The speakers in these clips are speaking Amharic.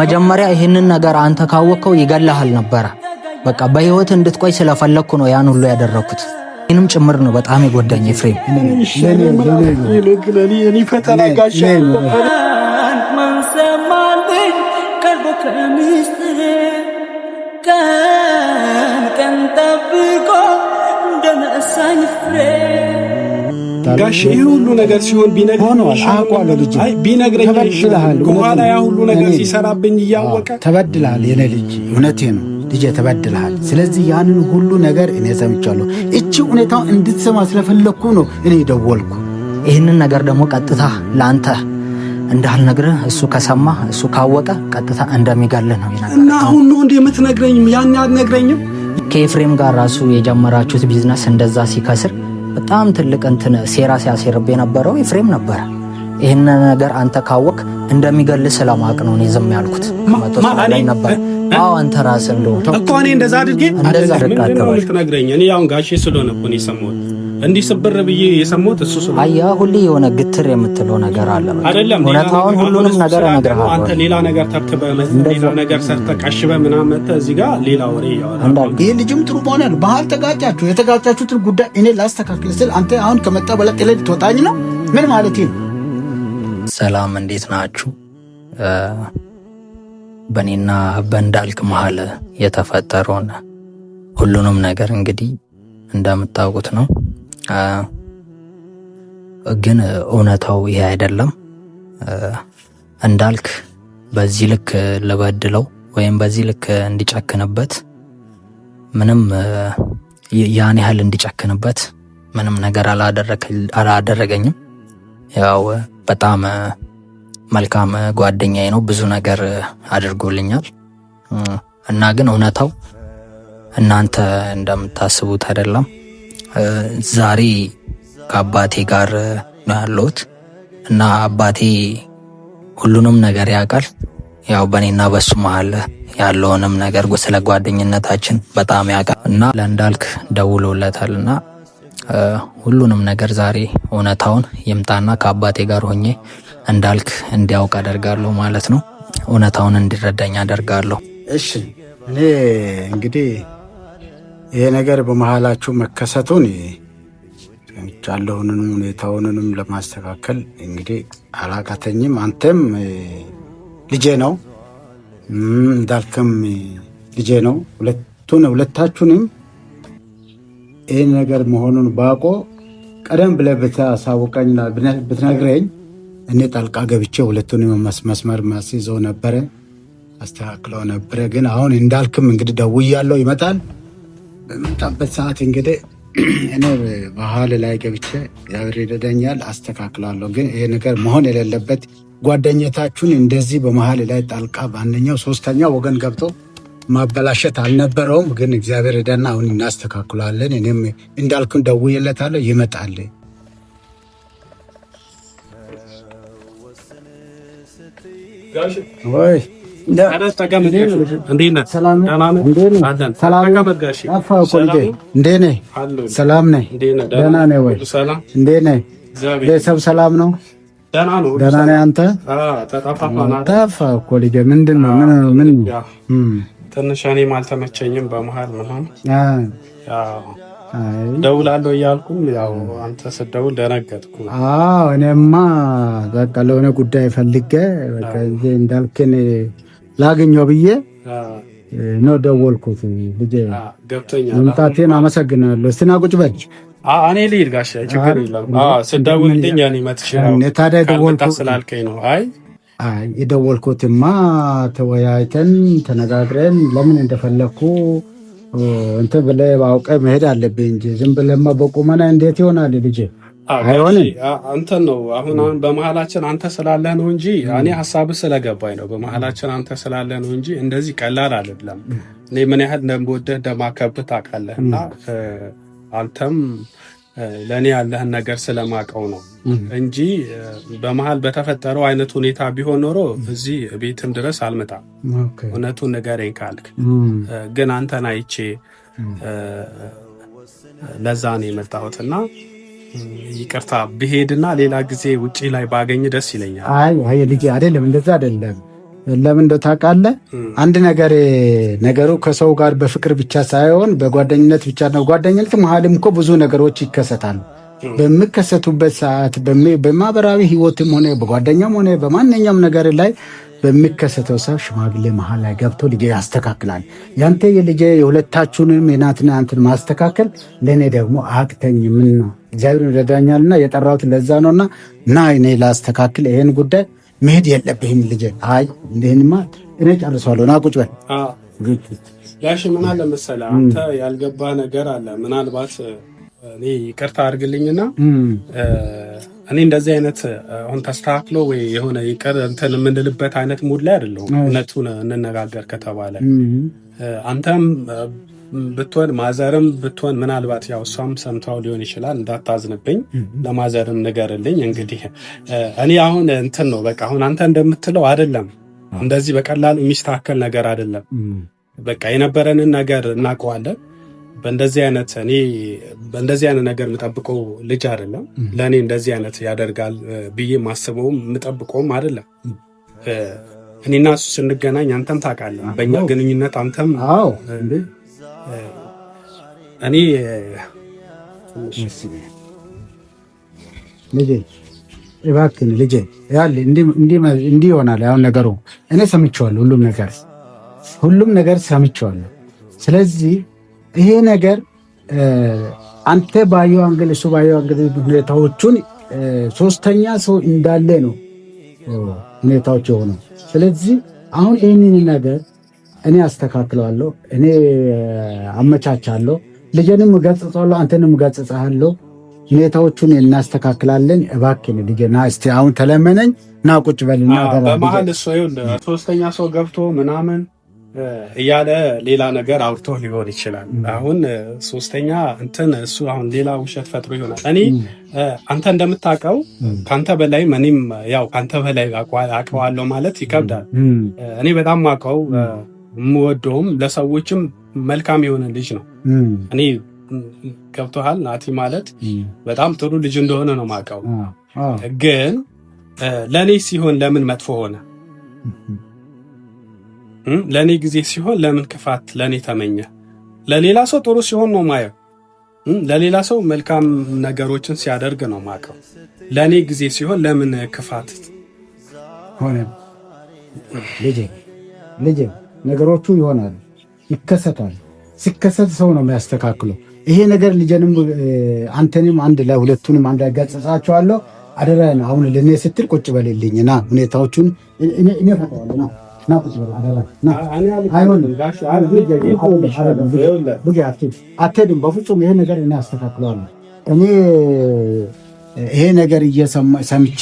መጀመሪያ ይሄንን ነገር አንተ ካወቀው ይገላል ነበር። በቃ በህይወት እንድትቆይ ስለፈለኩ ነው ያን ሁሉ ያደረኩት። እኔንም ጭምር ነው በጣም የጎዳኝ ኤፍሬም። እኔ ፈተና ጋሻ ማን ሰማልኝ ቀልቦ ከሚስጥር ቀን ጠብቆ እንደነሳኝ ፍሬ ጋሽ ይሄ ሁሉ ነገር ሲሆን ቢነግረኝ ይችላል። በኋላ ያ ሁሉ ነገር ሲሰራብኝ እያወቀ ተበድላል። የኔ ልጅ እውነቴ ነው ልጅ ተበድላል። ስለዚህ ያንን ሁሉ ነገር እኔ ሰምቻለሁ። እቺ ሁኔታው እንድትሰማ ስለፈለኩ ነው እኔ ደወልኩ። ይሄንን ነገር ደግሞ ቀጥታ ላንተ እንዳልነግርህ እሱ ከሰማ እሱ ካወቀ ቀጥታ እንደሚጋልህ ነው ይናገር። እና አሁን ነው እንዴ የምትነግረኝም? ያን አልነግረኝም። ከኤፍሬም ጋር ራሱ የጀመራችሁት ቢዝነስ እንደዛ ሲከስር በጣም ትልቅ ሴራ ሲያሴርብ የነበረው ኤፍሬም ነበር። ይሄን ነገር አንተ ካወቅ እንደሚገልህ ስለማቅ ነው እኔ ዝም ያልኩት። ነበር አዎ አንተ ራስህ እንደው እኮ እኔ እንደዛ አድርጌ ትነግረኝ። እኔ ያው ጋሼ ስለሆነ እኮ ነው የሰማሁት። እንዲህ ስብር ብዬ የሰማሁት እሱ ስለሆነ አያ ሁሌ የሆነ ግትር የምትለው ነገር አለ አይደለም። እውነታውን ሁሉንም ነገር እነግርሃለሁ። አንተ ሌላ ነገር ተብትበህ ሌላ ነገር ሰርተህ ቀሽበህ ምናምን መጥተህ እዚህ ጋር ሌላ ወሬ ያወራል። ይሄ ልጅም ጥሩ ሆነ። ባህል ተጋጫችሁ። የተጋጫችሁትን ጉዳይ እኔ ላስተካክል ስል አንተ አሁን ከመጣ በኋላ ጥለህ ትወጣኝ ነው? ምን ማለት ነው? ሰላም እንዴት ናችሁ? በኔና በእንዳልክ መሃል የተፈጠረውን ሁሉንም ነገር እንግዲህ እንደምታውቁት ነው። ግን እውነታው ይሄ አይደለም። እንዳልክ በዚህ ልክ ልበድለው ወይም በዚህ ልክ እንዲጨክንበት ምንም ያን ያህል እንዲጨክንበት ምንም ነገር አላደረገኝም። ያው በጣም መልካም ጓደኛዬ ነው። ብዙ ነገር አድርጎልኛል እና ግን እውነታው እናንተ እንደምታስቡት አይደለም። ዛሬ ከአባቴ ጋር ነው ያለሁት እና አባቴ ሁሉንም ነገር ያውቃል። ያው በእኔና በሱ መሃል ያለውንም ነገር ስለ ጓደኝነታችን በጣም ያውቃል እና ለእንዳልክ ደውሎለታልና ሁሉንም ነገር ዛሬ እውነታውን ይምጣና ከአባቴ ጋር ሆኜ እንዳልክ እንዲያውቅ አደርጋለሁ ማለት ነው። እውነታውን እንዲረዳኝ አደርጋለሁ። እሺ እኔ እንግዲህ ይሄ ነገር በመሃላችሁ መከሰቱን ያለውንም ሁኔታውንም ለማስተካከል እንግዲህ አላቃተኝም። አንተም ልጄ ነው እንዳልክም ልጄ ነው። ሁለታችሁንም ይህን ነገር መሆኑን ባቆ ቀደም ብለህ ብታሳውቀኝና ብትነግረኝ እኔ ጣልቃ ገብቼ ሁለቱንም መስመር ማስይዘው ነበረ፣ አስተካክለው ነበረ። ግን አሁን እንዳልክም እንግዲህ ደውያለሁ፣ ይመጣል። በመጣበት ሰዓት እንግዲህ እኔ ባህል ላይ ገብቼ እግዚአብሔር ይረዳኛል፣ አስተካክላለሁ። ግን ይሄ ነገር መሆን የሌለበት ጓደኝነታችሁን እንደዚህ በመሀል ላይ ጣልቃ በአንደኛው ሶስተኛ ወገን ገብቶ ማበላሸት አልነበረውም። ግን እግዚአብሔር ይረዳና አሁን እናስተካክላለን። እኔም እንዳልክም ደውዬለታለሁ፣ ይመጣል። ወይ ሰላም ነህ? ደህና ነህ ወይ? ቤተሰብ ሰላም ነው? ደህና ነህ አንተ? ጠፋህ እኮ ልጄ። ምንድን ነው? ምን ትንሽ እኔም አልተመቸኝም በመሀል ምናምን ደውላለሁ እያልኩም ያው አንተ ስትደውል ደነገጥኩ። እኔማ በቃ ለሆነ ጉዳይ ፈልጌ በቃ እንዳልክን ላገኘው ብዬ ነው ደወልኩት። ልጄ መምጣቴን አመሰግናለሁ። እስቲ ና ቁጭ በል። እኔ ልሂድ ጋሼ፣ ችግር የለም። ስትደውልልኝ እኔ መጥቼ ታዲያ የደወልኩት ስላልከኝ ነው። የደወልኩትማ ተወያይተን ተነጋግረን ለምን እንደፈለግኩ እንትን ብለህ ባውቀህ መሄድ አለብህ እንጂ ዝም ብለህማ በቁመና እንዴት ይሆናል ልጄ? አይሆንም። አንተን ነው አሁን በመሀላችን አንተ ስላለህ ነው እንጂ እኔ ሀሳብህ ስለገባኝ ነው። በመሀላችን አንተ ስላለህ ነው እንጂ እንደዚህ ቀላል አይደለም። እኔ ምን ያህል እንደምወደህ እንደማከብህ ታውቃለህ። እና አንተም ለእኔ ያለህን ነገር ስለማውቀው ነው እንጂ በመሀል በተፈጠረው አይነት ሁኔታ ቢሆን ኖሮ እዚህ ቤትም ድረስ አልመጣም። እውነቱን ንገረኝ ካልክ ግን አንተን አይቼ ለዛ ነው የመጣሁት እና ይቅርታ ብሄድና ሌላ ጊዜ ውጪ ላይ ባገኝ ደስ ይለኛል። አይ ልጄ አይደለም፣ እንደዛ አይደለም። ለምን እንደው ታውቃለህ፣ አንድ ነገሩ ከሰው ጋር በፍቅር ብቻ ሳይሆን በጓደኝነት ብቻ ነው። ጓደኝነት መሀልም እኮ ብዙ ነገሮች ይከሰታሉ። በሚከሰቱበት ሰዓት በማህበራዊ ህይወትም ሆነ በጓደኛም ሆነ በማንኛውም ነገር ላይ በሚከሰተው ሰው ሽማግሌ መሀል ላይ ገብቶ ልጄ ያስተካክላል። ያንተ የልጄ የሁለታችሁንም የናትና አንተን ማስተካከል ለእኔ ደግሞ አቅተኝ ምን ነው እግዚአብሔር ይረዳኛልና የጠራሁት ለዛ ነውና ና እኔ ላስተካክል ይሄን ጉዳይ መሄድ የለብህም ልጄ። አይ እንደህንማ እኔ ጨርሰዋለሁ ና ቁጭ በል። ጋሽ ምን አለ መሰለህ አንተ ያልገባ ነገር አለ። ምናልባት እኔ ይቅርታ አድርግልኝና እኔ እንደዚህ አይነት አሁን ተስተካክሎ ወይ የሆነ ይቅር እንትን የምንልበት አይነት ሙድ ላይ አይደለሁም። እውነቱን እንነጋገር ከተባለ አንተም ብትሆን ማዘርም ብትሆን ምናልባት ያው እሷም ሰምታው ሊሆን ይችላል፣ እንዳታዝንብኝ ለማዘርም ንገርልኝ። እንግዲህ እኔ አሁን እንትን ነው በቃ አሁን አንተ እንደምትለው አይደለም፣ እንደዚህ በቀላሉ የሚስተካከል ነገር አይደለም። በቃ የነበረንን ነገር እናውቀዋለን። በእንደዚህ አይነት ነገር የምጠብቀው ልጅ አይደለም። ለእኔ እንደዚህ አይነት ያደርጋል ብዬ ማስበውም የምጠብቀውም አይደለም። እኔና እሱ ስንገናኝ አንተም ታውቃለህ፣ በእኛ ግንኙነት አንተም እኔ ልጄ እባክህን ልጄ ያለ እንዲህ ይሆናል። አሁን ነገሩ እኔ ሰምቼዋለሁ፣ ሁሉም ነገር ሰምቼዋለሁ። ስለዚህ ይሄ ነገር አንተ ባየው አንግል እሱ ባየው አንግል ሁኔታዎቹን ሶስተኛ ሰው እንዳለ ነው ሁኔታዎች የሆነው። ስለዚህ አሁን ይህንን ነገር እኔ አስተካክለዋለሁ፣ እኔ አመቻቻለሁ፣ ልጄንም እገጽጸዋለሁ፣ አንተንም እገጽጽሃለሁ። ሁኔታዎቹን እናስተካክላለን። እባክህን ልጄ ና እስቲ አሁን ተለመነኝ ና ቁጭ በልና በመሀል እሱ ሶስተኛ ሰው ገብቶ ምናምን እያለ ሌላ ነገር አውርቶ ሊሆን ይችላል። አሁን ሶስተኛ እንትን እሱ አሁን ሌላ ውሸት ፈጥሮ ይሆናል። እኔ አንተ እንደምታውቀው ከአንተ በላይ እኔም ያው ከአንተ በላይ አውቀዋለሁ ማለት ይከብዳል። እኔ በጣም ማውቀው የምወደውም ለሰዎችም መልካም የሆነ ልጅ ነው። እኔ ገብቶሃል ናቲ ማለት በጣም ጥሩ ልጅ እንደሆነ ነው ማውቀው። ግን ለእኔ ሲሆን ለምን መጥፎ ሆነ? ለእኔ ጊዜ ሲሆን ለምን ክፋት ለእኔ ተመኘ? ለሌላ ሰው ጥሩ ሲሆን ነው ማየው። ለሌላ ሰው መልካም ነገሮችን ሲያደርግ ነው ማውቀው። ለእኔ ጊዜ ሲሆን ለምን ክፋት ሆነ? ልጄ ነገሮቹ ይሆናሉ፣ ይከሰታል። ሲከሰት ሰው ነው የሚያስተካክለው። ይሄ ነገር ልጄንም አንተንም አንድ ላይ ሁለቱንም አንድ ላይ ገጽጻቸዋለሁ። አደራ ነው አሁን ለኔ ስትል ቁጭ በልልኝ ና ሁኔታዎቹን እኔ ፈታዋለሁ ና አትሄድም በፍጹም። ይሄ ነገር እኔ አስተካክለዋለሁ። እኔ ይሄ ነገር ሰምቼ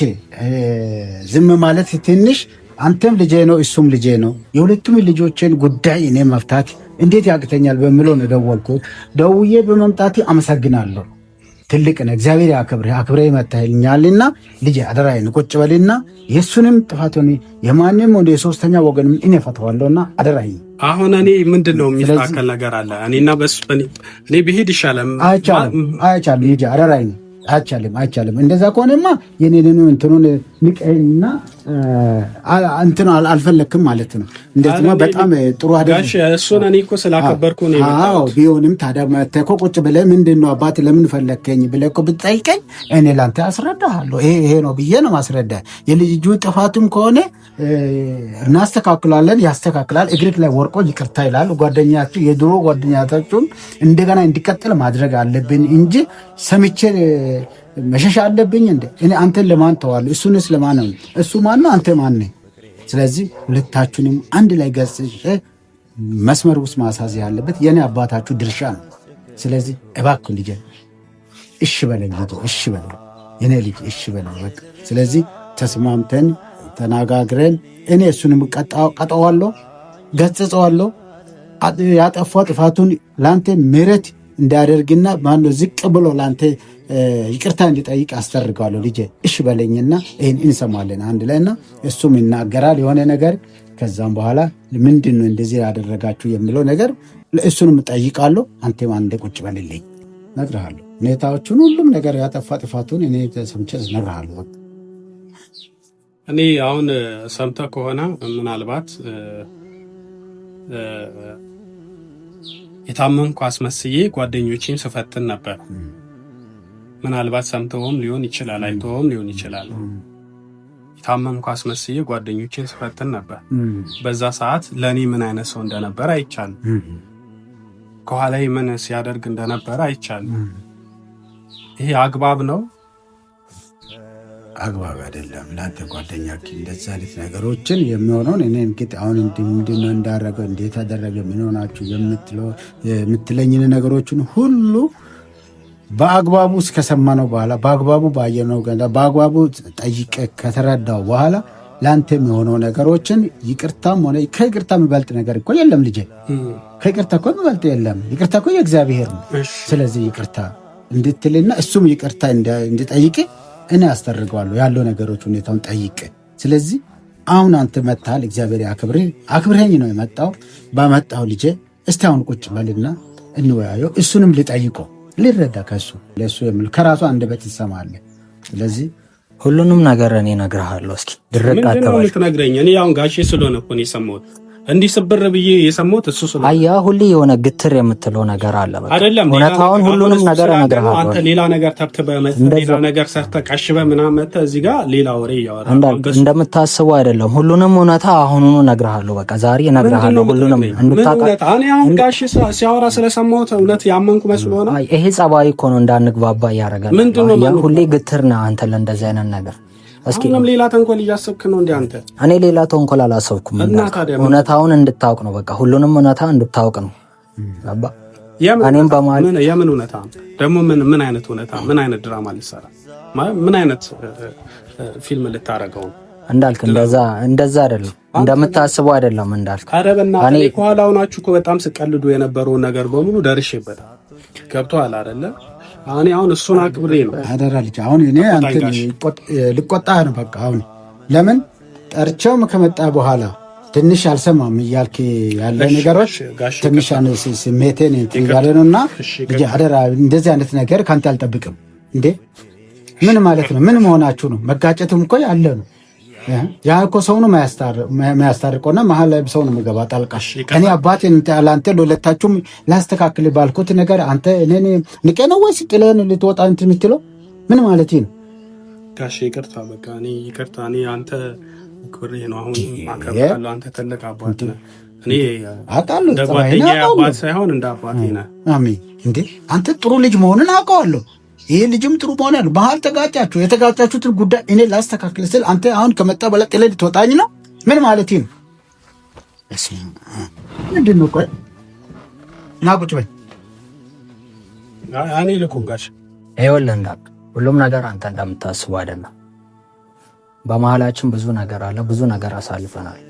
ዝም ማለት ትንሽ አንተም ልጄ ነው እሱም ልጄ ነው። የሁለቱም ልጆችን ጉዳይ እኔ መፍታት እንዴት ያቅተኛል በሚለው ነው ደወልኩት። ደውዬ በመምጣቴ አመሰግናለሁ። ትልቅ ነው። እግዚአብሔር ያክብርህ፣ አክብረህ መጥተህልኛልና ልጄ አደራዬን ቁጭ በልና የእሱንም ጥፋቱን የማንም ወደ የሶስተኛ ወገንም እኔ ፈታዋለሁና አደራዬን። አሁን እኔ ምንድነው የሚስተካከል ነገር አለ? እኔና በሱ እኔ ብሄድ ይሻላል። አይቻልም ልጄ አደራዬን። አይቻልም። እንደዛ ከሆነማ የኔን እንትኑን ንቀኝና እንትን አልፈለክም ማለት ነው። እንደዚህማ በጣም ጥሩ አይደለም። ጋሽ እሱን እኔ እኮ ስላከበርኩ ነው። አዎ ቢሆንም ታዲያ መተህ እኮ ቁጭ ብለህ ምንድነው አባት ለምን ፈለከኝ ብለህ እኮ ብትጠይቀኝ እኔ ላንተ አስረዳሃለሁ። ይሄ ነው ብዬ ነው ማስረዳህ። የልጁ ጥፋቱም ከሆነ እናስተካክላለን፣ ያስተካክላል። እግርህ ላይ ወርቆ ይቅርታ ይላል። ጓደኛችሁ የድሮ ጓደኛታችሁን እንደገና እንዲቀጥል ማድረግ አለብን እንጂ ሰምቼ መሸሻ አለብኝ እንዴ? እኔ አንተን ለማን ተዋለሁ? እሱንስ ለማን ነው? እሱ ማን ነው? አንተ ማን ነህ? ስለዚህ ሁለታችሁንም አንድ ላይ ገጽቼ መስመር ውስጥ ማሳዝ ያለበት የኔ አባታችሁ ድርሻ ነው። ስለዚህ እባክህ ልጄ እሺ በለኝ፣ እሺ በለኝ የኔ ልጅ እሺ በለኝ በቃ። ስለዚህ ተስማምተን ተነጋግረን እኔ እሱንም ቀጠዋለሁ፣ ገጽጸዋለሁ። ያጠፋ ጥፋቱን ላንተ ምሕረት እንዳደርግና ማነው ዝቅ ብሎ ላንተ ይቅርታ እንዲጠይቅ አስደርጋለሁ። ልጄ እሺ በለኝና ይህን እንሰማለን አንድ ላይና እሱም ይናገራል የሆነ ነገር። ከዛም በኋላ ምንድን ነው እንደዚህ ያደረጋችሁ የሚለው ነገር እሱንም ጠይቃለሁ። አንተም አንዴ ቁጭ በልልኝ እነግርሃለሁ። ሁኔታዎቹን ሁሉም ነገር ያጠፋ ጥፋቱን እኔ ሰምቼ እነግርሃለሁ። እኔ አሁን ሰምተህ ከሆነ ምናልባት የታመምኩ አስመስዬ ጓደኞቼን ስፈትን ነበር። ምናልባት ሰምተውም ሊሆን ይችላል፣ አይተውም ሊሆን ይችላል። የታመምኩ አስመስዬ ጓደኞቼን ስፈትን ነበር። በዛ ሰዓት ለእኔ ምን አይነት ሰው እንደነበረ አይቻልም። ከኋላዬ ምን ሲያደርግ እንደነበረ አይቻልም። ይሄ አግባብ ነው? አግባብ አይደለም። ለአንተ ጓደኛ እንደዛ አይነት ነገሮችን የሚሆነውን እኔ እንግዲህ አሁን ምንድነው እንዳደረገ እንዴት አደረገ ምን ሆናችሁ የምትለኝን ነገሮችን ሁሉ በአግባቡ እስከሰማነው በኋላ በአግባቡ ባየነው ገንዳ በአግባቡ ጠይቀ ከተረዳው በኋላ ለአንተ የሚሆነው ነገሮችን ይቅርታም ሆነ ከይቅርታ የሚበልጥ ነገር እኮ የለም ልጄ። ከይቅርታ እኮ የሚበልጥ የለም። ይቅርታ እኮ የእግዚአብሔር ነው። ስለዚህ ይቅርታ እንድትልና እሱም ይቅርታ እንድጠይቅ እኔ አስተርገዋለሁ ያለው ነገሮች ሁኔታውን ጠይቅ። ስለዚህ አሁን አንተ መጥተሃል፣ እግዚአብሔር አክብረኝ ነው የመጣው። በመጣው ልጄ እስቲ አሁን ቁጭ በልና እንወያየው። እሱንም ልጠይቀው ልረዳ ከሱ ለሱ የሚል ከራሱ አንደበት ትሰማለህ። ስለዚህ ሁሉንም ነገር እኔ እነግርሃለሁ። እስኪ ድርቅ አትበል። ምንድነው የምትነግረኝ? እኔ አሁን ጋሼ ስለሆነ እኮ ነው የሰማሁት። እንዲህ ስብር ብዬ የሰማሁት እሱ ስለሆነ አያ ሁሌ የሆነ ግትር የምትለው ነገር አለ። በቃ አይደለም እውነታውን ሁሉንም ነገር እነግርሃለሁ። አንተ ሌላ ነገር ተብትበህ ሌላ ነገር ሰርተህ ቀሽበህ ምናምን መተህ እዚህ ጋር ሌላ ወሬ እያወራህ እንደምታስበው አይደለም። ሁሉንም እውነታ አሁኑኑ እነግርሃለሁ። በቃ ዛሬ እነግርሃለሁ ሁሉንም እንድታውቅ። እኔ አሁን ጋሼ ሲያወራ ስለሰማሁት እውነት ያመንኩ መስሎ ነው። ይሄ ጸባይ እኮ ነው እንዳንግባባ እያደረገን። ሁሌ ግትር ነህ አንተ ለእንደዚህ አይነት ነገር። እስኪ ምንም ሌላ ተንኮል እያሰብክ ነው እንዴ አንተ? እኔ ሌላ ተንኮል አላሰብኩም። እውነታውን እንድታውቅ ነው። በቃ ሁሉንም እውነታ እንድታውቅ ነው። አባ እኔም በማለት የምን እውነታ ደግሞ ምን አይነት እውነታ? ምን አይነት ድራማ ልትሰራ ምን አይነት ፊልም ልታረገው እንዳልክ? እንደዛ አይደለም፣ እንደምታስበው አይደለም እንዳልክ። ኧረ በእናትህ እኔ ከኋላው ናችሁ እኮ በጣም ስቀልዱ የነበረውን ነገር በሙሉ ደርሼበታል። ገብቶሃል አይደለ? እኔ አሁን እሱን አክብሬ ነው አደራ ልጅ። አሁን እኔ አንተ ልቆጣህ ነው በቃ። አሁን ለምን ጠርቼውም ከመጣ በኋላ ትንሽ አልሰማም እያልክ ያለ ነገሮች ትንሽ ስሜቴን ያለ ነውና ልጅ አደራ። እንደዚህ አይነት ነገር ካንተ አልጠብቅም እንዴ። ምን ማለት ነው? ምን መሆናችሁ ነው? መጋጨቱም እኮ ያለ ነው። ያ እኮ ሰው ነው የሚያስታርቀውና መሀል ላይ ሰው ነው የሚገባ ጣልቃ። እኔ አባቴ ለአንተ ለሁለታችሁም ላስተካክል ባልኩት ነገር አንተ እኔ ንቄ ነው ወይስ ጥለን ልትወጣ እንትን የምትለው ምን ማለት ነው? ጋሼ ይቅርታ፣ በቃ እኔ ይቅርታ። እኔ አንተ ክብሬ ነው አሁን አከብራለሁ። አንተ ትልቅ አባት ነህ። እኔ አውቃለሁ፣ እንደ ጓደኛ አባት ሳይሆን እንደ አባቴ ነህ። አሜን። እንዴ አንተ ጥሩ ልጅ መሆንን አውቀዋለሁ። ይሄ ልጅም ጥሩ መሆን ያለው ባህል ተጋጫችሁ። የተጋጫችሁትን ጉዳይ እኔ ላስተካክል ስል አንተ አሁን ከመጣ በኋላ ጥለህ ልትወጣኝ ነው? ምን ማለት ነው? ምንድን ነው? ቆይ ና ቁጭ በይ። እኔ ልኩን ጋሽ ይኸውልህ እንዳልክ ሁሉም ነገር አንተ እንደምታስበው አይደለም። በመሀላችን ብዙ ነገር አለ፣ ብዙ ነገር አሳልፈናል።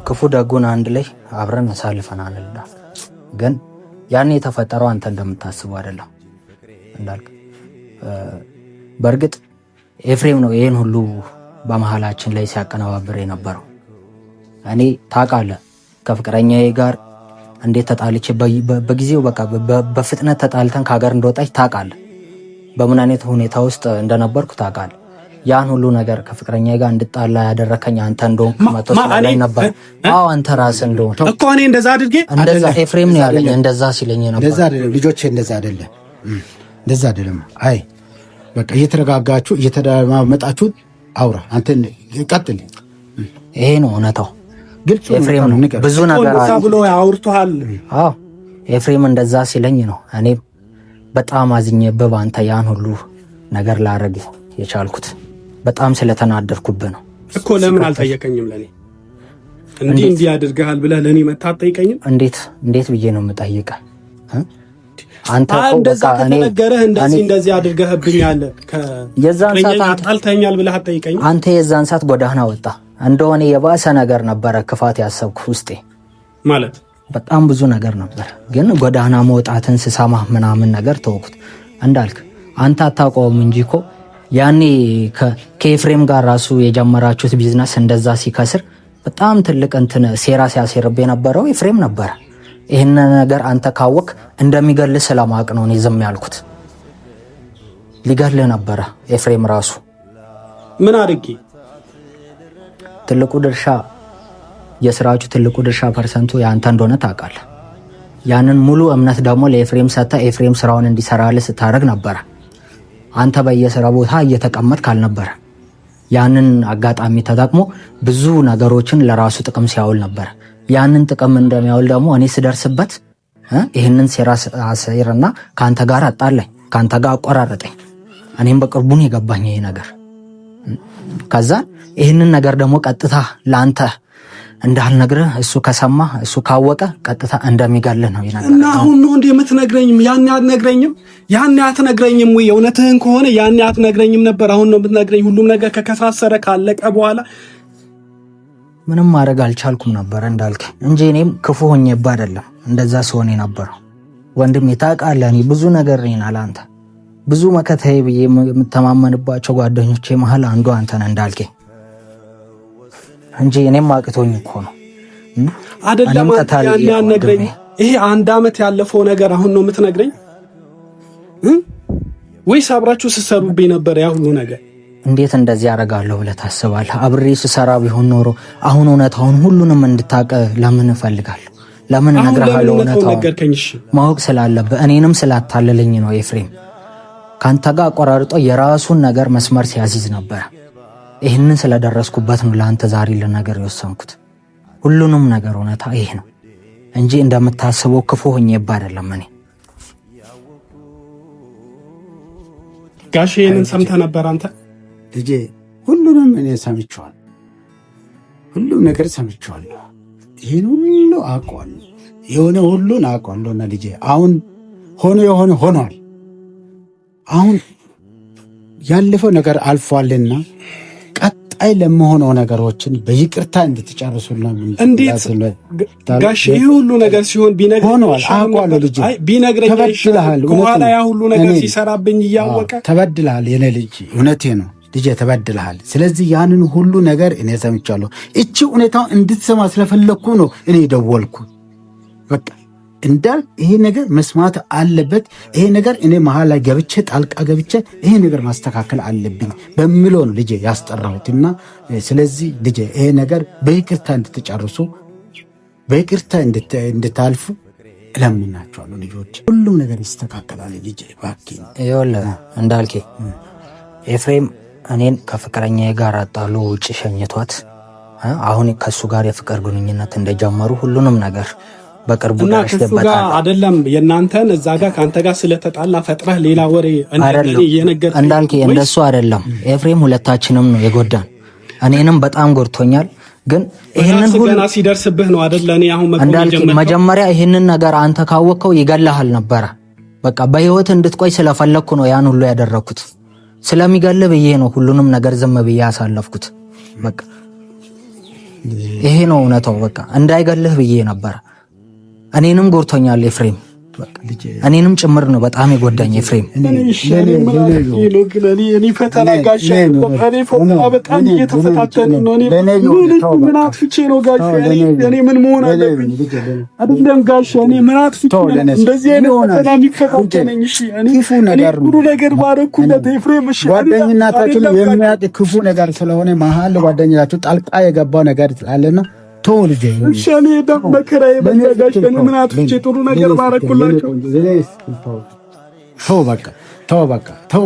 ክፉ ደጉን አንድ ላይ አብረን አሳልፈናል። ግን ያኔ የተፈጠረው አንተ እንደምታስበው አይደለም እንዳልክ። በእርግጥ ኤፍሬም ነው ይሄን ሁሉ በመሃላችን ላይ ሲያቀነባብር የነበረው። እኔ ታውቃለህ ከፍቅረኛዬ ጋር እንዴት ተጣልቼ በጊዜው በቃ በፍጥነት ተጣልተን ከሀገር እንደወጣች ታውቃለህ። በምን አይነት ሁኔታ ውስጥ እንደነበርኩ ታውቃለህ። ያን ሁሉ ነገር ከፍቅረኛዬ ጋር እንድጣላ ያደረከኝ አንተ እንደሆንክ መቶ ላይ ነበር። አዎ አንተ ራስህ እንደሆንክ እኮ እኔ እንደዛ አድርጌ እንደዛ ኤፍሬም ነው ያለኝ እንደዛ ሲለኝ ነበር። እንደዛ አይደለም ልጆቼ፣ እንደዛ አይደለም፣ እንደዛ አይደለም። አይ በቃ እየተረጋጋችሁ እየተደማመጣችሁ አውራ። አንተ ቀጥል። ይሄ ነው እውነታው። ግልጽ ኤፍሬም ነው ብዙ ነገር ብሎ ያውርቷል። አዎ ኤፍሬም እንደዛ ሲለኝ ነው እኔ በጣም አዝኜብህ በአንተ ያን ሁሉ ነገር ላረግ የቻልኩት። በጣም ስለተናደርኩብህ ነው እኮ። ለምን አልጠየቀኝም? ለኔ እንዲህ አድርገሃል ብለህ ለኔ መታ አትጠይቀኝም? እንዴት ብዬ ነው የምጠይቀህ? አንተ እንደዛ ከተነገረህ እንደዚህ አድርገህብኛል የዛን ሰዓት አጣልተኛል ብለህ አትጠይቀኝም? አንተ የዛን ሰዓት ጎዳና ወጣ እንደሆነ የባሰ ነገር ነበረ ክፋት ያሰብኩ ውስጤ ማለት በጣም ብዙ ነገር ነበር። ግን ጎዳና መውጣትን ስሰማ ምናምን ነገር ተውኩት። እንዳልክ አንተ አታውቀውም እንጂ እኮ ያኔ ከኤፍሬም ጋር ራሱ የጀመራችሁት ቢዝነስ እንደዛ ሲከስር በጣም ትልቅ እንትን ሴራ ሲያሴርብ የነበረው ኤፍሬም ነበረ። ይህን ነገር አንተ ካወቅ እንደሚገልህ ስለማቅ ነው እኔ ዝም ያልኩት። ሊገድልህ ነበረ ኤፍሬም ራሱ። ምን አድርጌ? ትልቁ ድርሻ የስራዎቹ ትልቁ ድርሻ ፐርሰንቱ ያንተ እንደሆነ ታውቃለህ። ያንን ሙሉ እምነት ደግሞ ለኤፍሬም ሰጥተህ ኤፍሬም ስራውን እንዲሰራልህ ስታደርግ ነበረ። አንተ በየስራ ቦታ እየተቀመጥክ አልነበረ። ያንን አጋጣሚ ተጠቅሞ ብዙ ነገሮችን ለራሱ ጥቅም ሲያውል ነበር። ያንን ጥቅም እንደሚያውል ደግሞ እኔ ስደርስበት ይህንን ሴራ አሰይርና ከአንተ ጋር አጣለኝ፣ ከአንተ ጋር አቆራረጠኝ። እኔም በቅርቡን የገባኝ ይሄ ነገር። ከዛ ይህንን ነገር ደግሞ ቀጥታ ለአንተ እንዳልነግርህ እሱ ከሰማ እሱ ካወቀ ቀጥታ እንደሚገልህ ነው ይነገር። እና አሁን ነው እንዴ የምትነግረኝም? ያን አትነግረኝም? ያን አትነግረኝም ወይ? እውነትህን ከሆነ ያን አትነግረኝም ነበር። አሁን ነው የምትነግረኝ? ሁሉም ነገር ከከሳሰረ ካለቀ በኋላ ምንም ማድረግ አልቻልኩም ነበር እንዳልክ እንጂ እኔም ክፉ ሆኜብህ አይደለም እንደዛ ሲሆን የነበረው። ወንድሜ ታውቃለህ፣ እኔ ብዙ ነገር ነኝ አላንተ ብዙ መከታዬ ብዬ የምተማመንባቸው ጓደኞቼ መሀል አንዱ አንተ ነህ እንዳልከኝ እንጂ እኔም አቅቶኝ እኮ ነው አይደለም። ያን ያነግረኝ ይሄ 1 ዓመት ያለፈው ነገር አሁን ነው የምትነግረኝ ወይስ አብራችሁ ስትሰሩብኝ ነበር ያ ሁሉ ነገር? እንዴት እንደዚህ ያደርጋለሁ ብለህ ታስባለህ? አብሬ ስሰራ ቢሆን ኖሮ አሁን እውነታውን ሁሉንም እንድታውቅ ለምን እፈልጋለሁ? ለምን እነግርሃለሁ? እውነታውን ማወቅ ስላለብህ እኔንም ስላታለለኝ ነው ኤፍሬም ካንተ ጋር አቆራርጦ የራሱን ነገር መስመር ሲያዚዝ ነበር። ይህንን ስለደረስኩበት ነው ለአንተ ዛሬ ልነገር የወሰንኩት። ሁሉንም ነገር እውነታ ይሄ ነው እንጂ እንደምታስበው ክፉ ሆኜብህ አይደለም። እኔ ጋሼ ይህንን ሰምተህ ነበር አንተ? ልጄ ሁሉንም እኔ ሰምቼዋለሁ። ሁሉም ነገር ሰምቼዋለሁ። ይህን ሁሉ አውቀዋለሁ። የሆነ ሁሉን አውቀዋለሁና ልጄ አሁን የሆነ ሆኗል። አሁን ያለፈው ነገር አልፏልና ቀጣይ ለመሆነው ነገሮችን በይቅርታ እንድትጨርሱና እንዴት ጋሽ ይሄ ሁሉ ነገር ሲሆን ቢነግረኝ ተበድልሃል። በኋላ ያ ሁሉ ነገር ሲሰራብኝ እያወቀ ተበድልሃል። የኔ ልጅ እውነቴ ነው ልጄ ተበድልሃል። ስለዚህ ያንን ሁሉ ነገር እኔ ሰምቻለሁ። እቺ ሁኔታው እንድትሰማ ስለፈለኩ ነው እኔ ደወልኩ። በቃ እንዳል ይሄ ነገር መስማት አለበት። ይሄ ነገር እኔ መሀል ላይ ገብቼ ጣልቃ ገብቼ ይሄ ነገር ማስተካከል አለብኝ በሚለው ነው ልጄ ያስጠራሁትና ስለዚህ ልጄ ይሄ ነገር በይቅርታ እንድትጨርሱ በይቅርታ እንድታልፉ እለምናቸዋለሁ። ልጆች ሁሉም ነገር ይስተካከላል። ልጄ እባክህ ይኸውልህ እንዳልኬ ኤፍሬም እኔን ከፍቅረኛዬ ጋር አጣሉ ውጭ ሸኝቷት አሁን ከሱ ጋር የፍቅር ግንኙነት እንደጀመሩ ሁሉንም ነገር በቅርቡ ደርሰበታል። አይደለም የናንተን እዛ ጋር ካንተ ጋር ስለተጣላ ፈጥረህ ሌላ ወሬ እየነገርኩህ እንዳልክ እንደሱ አይደለም። ኤፍሬም ሁለታችንም ነው የጎዳን። እኔንም በጣም ጎድቶኛል። ግን ይሄንን ሁሉ ገና ሲደርስብህ ነው አይደል? እኔ አሁን መጀመሪያ ይሄንን ነገር አንተ ካወቅከው ይገላሃል ነበረ። በቃ በህይወት እንድትቆይ ስለፈለኩ ነው ያን ሁሉ ያደረኩት። ስለሚገልህ ብዬ ነው ሁሉንም ነገር ዝም ብዬ ያሳለፍኩት። በቃ ይሄ ነው እውነታው። በቃ እንዳይገልህ ብዬ ነበር። እኔንም ጎድቶኛል ኤፍሬም። እኔንም ጭምር ነው በጣም የጎዳኝ ኤፍሬም። ጓደኝነታችን የሚያውቅ ክፉ ነገር ስለሆነ መሀል ጓደኛችሁ ጣልቃ የገባው ነገር ስላለና ተወልጄ እሺ ደም መከራዬ በዛጋሽ ምን አጥፍቼ ጥሩ ነገር ማረኩላችሁ? ተው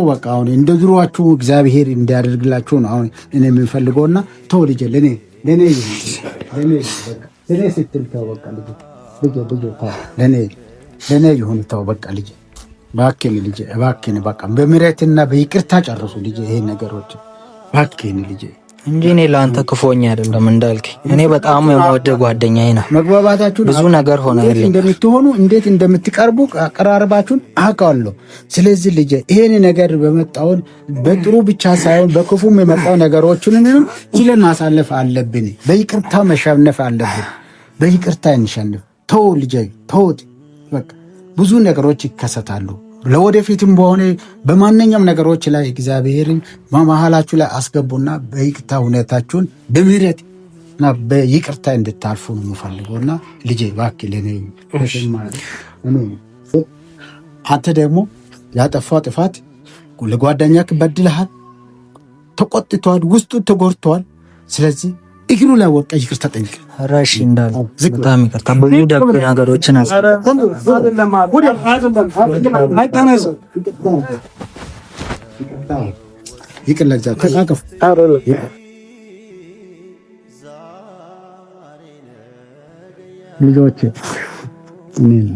በቃ አሁን እንደ ድሮዋችሁ እግዚአብሔር እንዲያደርግላችሁ ነው አሁን እኔ የምፈልገውና ተወልጄ ለኔ ስትል ተው በቃ ለኔ ይሁን ተው በቃ ልጄ እባክህን በቃ በምህረትና በይቅርታ ጨርሱ ልጄ ይሄ ነገሮች እባክህን ልጄ እንጂ እኔ ለአንተ ክፉኛ አይደለም እንዳልክ። እኔ በጣም የምወደው ጓደኛዬ ነህ። መግባባታችሁ ብዙ ነገር ሆነ እንደምትሆኑ እንዴት እንደምትቀርቡ አቀራረባችሁን አውቃለሁ። ስለዚህ ልጄ ይሄን ነገር በመጣውን በጥሩ ብቻ ሳይሆን በክፉም የመጣው ነገሮችንም ችለን ማሳለፍ አለብን። በይቅርታ መሸነፍ አለብን። በይቅርታ እንሸነፍ። ተው ልጄ ተው። በቃ ብዙ ነገሮች ይከሰታሉ። ለወደፊትም በሆነ በማንኛውም ነገሮች ላይ እግዚአብሔርን በመሃላችሁ ላይ አስገቡና በይቅርታ ሁኔታችሁን በምህረትና በይቅርታ እንድታልፉ ነው የምፈልገውና ልጄ እባክህ ለኔ አንተ ደግሞ ያጠፋው ጥፋት ለጓደኛክ በድልሃል፣ ተቆጥቷል፣ ውስጡ ተጎድቷል። ስለዚህ እግሩ ላይ ወጣ ይቅርታ ጠይቅ። ራሺ እንዳለ በጣም ይቅርታ ብዙ ደግ ነገሮችን ይቅር ለዛ ተቃቀፉ።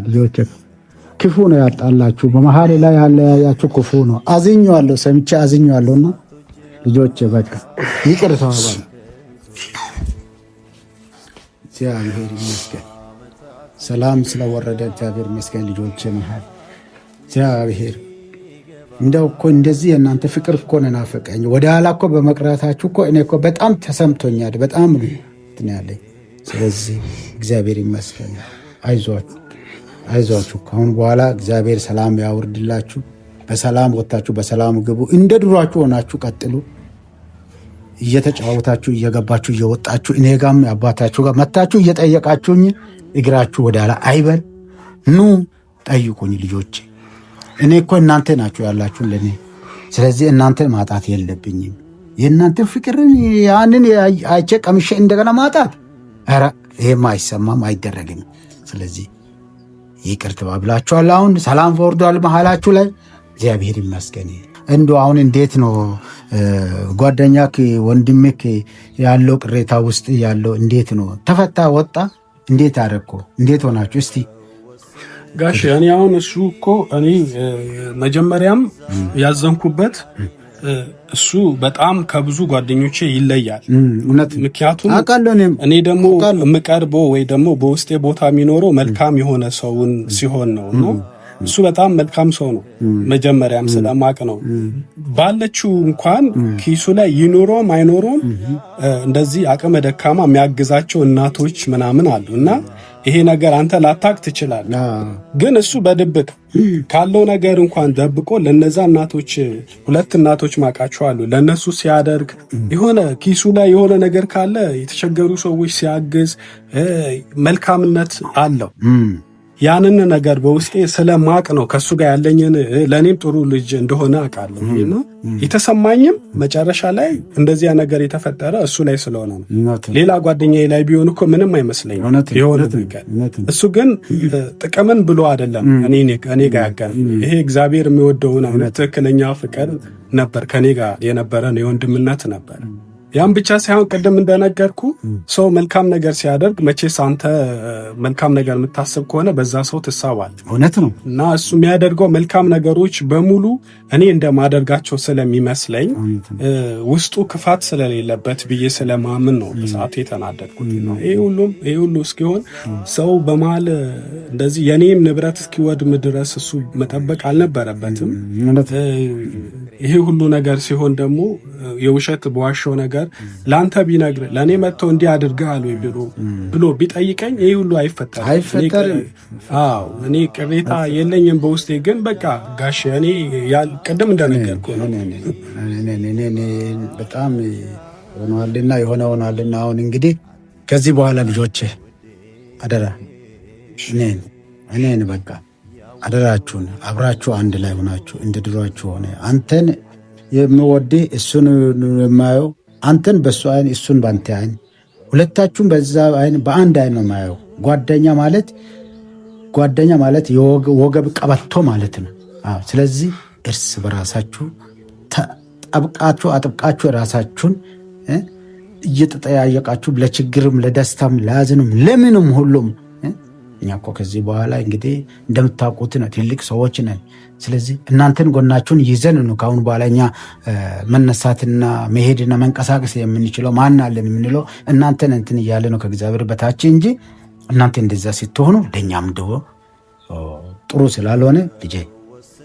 ልጆቼ ክፉ ነው ያጣላችሁ፣ በመሀል ላይ ያለያያችሁ ክፉ ነው። አዝኜዋለሁ፣ ሰምቼ አዝኜዋለሁና ልጆቼ በቃ ይቅር ተባባሉ። እግዚአብሔር ይመስገን፣ ሰላም ስለወረደ እግዚአብሔር ይመስገን። ልጆቼ መሀል እግዚአብሔር እንደው እኮ እንደዚህ የእናንተ ፍቅር እኮ ነው ናፈቀኝ። ወደ ኋላ እኮ በመቅረታችሁ እኮ እኔ እኮ በጣም ተሰምቶኛል፣ በጣም ነው እንትን ያለኝ። ስለዚህ እግዚአብሔር ይመስገን። አይዟችሁ። ከአሁን በኋላ እግዚአብሔር ሰላም ያውርድላችሁ። በሰላም ወጥታችሁ በሰላም ግቡ። እንደ ድሯችሁ ሆናችሁ ቀጥሉ። እየተጫወታችሁ እየገባችሁ እየወጣችሁ እኔ ጋም አባታችሁ ጋር መታችሁ እየጠየቃችሁኝ እግራችሁ ወደ ኋላ አይበል። ኑ ጠይቁኝ ልጆቼ። እኔ እኮ እናንተ ናችሁ ያላችሁ ለኔ። ስለዚህ እናንተ ማጣት የለብኝም። የእናንተ ፍቅርን ያንን አይቼ ቀምሼ እንደገና ማጣት፣ ኧረ ይሄማ አይሰማም፣ አይደረግም። ስለዚህ ይቅር ተባብላችኋል። አሁን ሰላም ወርዷል መሀላችሁ ላይ። እግዚአብሔር ይመስገን። እንዶ አሁን እንዴት ነው ጓደኛክ ወንድምክ ያለው ቅሬታ ውስጥ ያለው እንዴት ነው? ተፈታ ወጣ? እንዴት አደረኩ? እንዴት ሆናችሁ? እስቲ ጋሽ እኔ አሁን እሱ እኮ እኔ መጀመሪያም ያዘንኩበት እሱ በጣም ከብዙ ጓደኞቼ ይለያል። ምክንያቱም እኔ ደግሞ የምቀርበው ወይ ደግሞ በውስጤ ቦታ የሚኖረው መልካም የሆነ ሰውን ሲሆን ነው እና እሱ በጣም መልካም ሰው ነው። መጀመሪያም ስለማቅ ነው ባለችው እንኳን ኪሱ ላይ ይኖረውም አይኖረውም እንደዚህ አቅመ ደካማ የሚያግዛቸው እናቶች ምናምን አሉ እና ይሄ ነገር አንተ ላታቅ ትችላለህ፣ ግን እሱ በድብቅ ካለው ነገር እንኳን ደብቆ ለነዛ እናቶች 2 እናቶች ማቃቸው አሉ። ለነሱ ሲያደርግ የሆነ ኪሱ ላይ የሆነ ነገር ካለ የተቸገሩ ሰዎች ሲያግዝ መልካምነት አለው። ያንን ነገር በውስጤ ስለማቅ ነው ከሱ ጋር ያለኝን ለኔም ጥሩ ልጅ እንደሆነ አውቃለሁ እና የተሰማኝም መጨረሻ ላይ እንደዚያ ነገር የተፈጠረ እሱ ላይ ስለሆነ ነው። ሌላ ጓደኛዬ ላይ ቢሆን እኮ ምንም አይመስለኝም የሆነ ነገር። እሱ ግን ጥቅምን ብሎ አይደለም እኔ ጋር ያገናኝ። ይሄ እግዚአብሔር የሚወደውን አይነት ትክክለኛ ፍቅር ነበር ከኔ ጋር የነበረን የወንድምነት ነበር። ያን ብቻ ሳይሆን ቅድም እንደነገርኩ ሰው መልካም ነገር ሲያደርግ መቼስ አንተ መልካም ነገር የምታስብ ከሆነ በዛ ሰው ትሳባል። እውነት ነው። እና እሱ የሚያደርገው መልካም ነገሮች በሙሉ እኔ እንደማደርጋቸው ስለሚመስለኝ ውስጡ ክፋት ስለሌለበት ብዬ ስለማምን ነው በሰዓቱ የተናደድኩት። ይሄ ሁሉ እስኪሆን ሰው በመሀል እንደዚህ የኔም ንብረት እስኪወድም ድረስ እሱ መጠበቅ አልነበረበትም። ይሄ ሁሉ ነገር ሲሆን ደግሞ የውሸት በዋሻው ነገር ለአንተ ቢነግር ለእኔ መጥቶ እንዲህ አድርገሃል ወይ ብሎ ቢጠይቀኝ ይህ ሁሉ አይፈጠርም። እኔ ቅሬታ የለኝም በውስጤ። ግን በቃ ጋሽ እኔ ቅድም እንደነገርኩ በጣም ሆኗልና የሆነ ሆኗልና አሁን እንግዲህ ከዚህ በኋላ ልጆቼ አደራ እኔን በቃ አደራችሁን አብራችሁ አንድ ላይ ሆናችሁ እንደ ድሯችሁ ሆነ አንተን የምወድህ እሱን የማየው አንተን በሱ አይን እሱን ባንተ አይን ሁለታችሁም በዛ አይን በአንድ አይን ነው የማየው። ጓደኛ ማለት የወገብ ቀበቶ ማለት ነው። ስለዚህ እርስ በራሳችሁ አጥብቃችሁ ራሳችሁን እየተጠያየቃችሁ ለችግርም ለደስታም ለያዝንም ለምንም ሁሉም እኛ እኮ ከዚህ በኋላ እንግዲህ እንደምታውቁት ነው ትልቅ ሰዎች ነን። ስለዚህ እናንተን ጎናችሁን ይዘን ነው ካሁን በኋላ እኛ መነሳትና መሄድና መንቀሳቀስ የምንችለው ማን አለን የምንለው እናንተን እንትን እያለ ነው ከእግዚአብሔር በታች እንጂ እናንተ እንደዛ ስትሆኑ ለእኛም ደግሞ ጥሩ ስላልሆነ ልጄ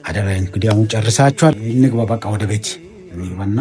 አደራ እንግዲህ አሁን ጨርሳችኋል። እንግባ በቃ ወደ ቤት እንግባና